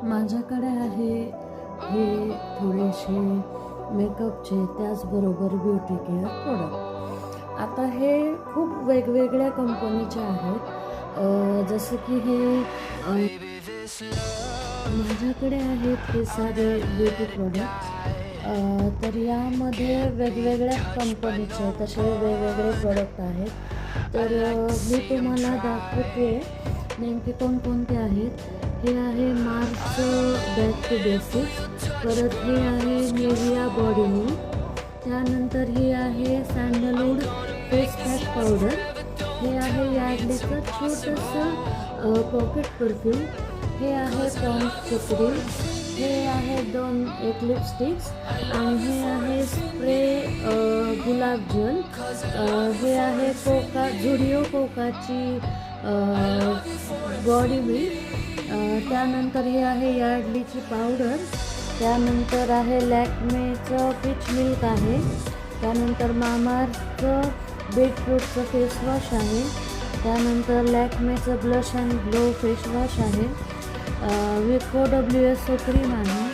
माझ्याकडे आहे हे थोडेसे मेकअपचे त्याचबरोबर ब्युटी केअर प्रोडक्ट। आता हे खूप वेगवेगळ्या कंपनीचे आहेत, जसं की हे माझ्याकडे आहेत हे सारे ब्युटी प्रोडक्ट। तर यामध्ये वेगवेगळ्या कंपनीचे आहेत, असे वेगवेगळे प्रोडक्ट आहेत। तर मी तुम्हाला दाखवते नेमके कोणकोणते आहेत। हे आहे मार्स बॅक टू बेसिक्स, परत हे आहे निव्हिया बॉडी न्यू, त्यानंतर हे आहे सॅन्डलवूड फेस पॅक पावडर, हे आहे यार्डलीचं छोटंसं पॉकेट परफ्यूम, हे आहे पॉन्ड्सचे क्रीम, हे आहे एक लिपस्टिक्स आणि हे आहे स्प्रे गुलाब जल, हे आहे झुडिओ कोकाची बॉडी मिल्क, त्यानंतर हे आहे यार्डलीची पावडर, त्यानंतर आहे लॅक्मेचं पीच मिल्क आहे, त्यानंतर मामाअर्थचं बीटरूटचं फेसवॉश आहे, त्यानंतर लॅक्मेचं ब्लश अँड ग्लो फेसवॉश आहे, विको WSO क्रीम आहे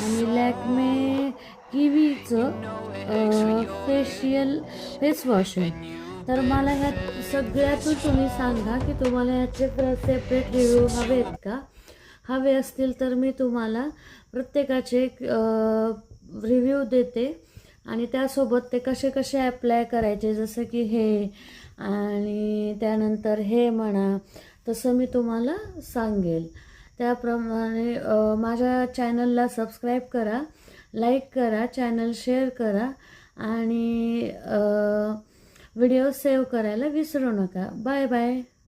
आणि लॅक्मे किवीचं फेशियल फेसवॉश आहे। तर मला ह्या सगळ्यातून तुम्ही सांगा की तुम्हाला ह्याचे सेपरेट रिव्ह्यू हवेत का? हवे असतील तर मी तुम्हाला प्रत्येकाचे रिव्ह्यू देते आणि त्यासोबत ते कसे कसे ॲप्लाय करायचे, जसं की हे आणि त्यानंतर हे म्हणा, तसं मी तुम्हाला सांगेल। त्याप्रमाणे माझ्या चॅनलला सबस्क्राईब करा, लाईक करा, चॅनल शेअर करा आणि व्हिडिओ सेव्ह करायला विसरू नका। Bye bye.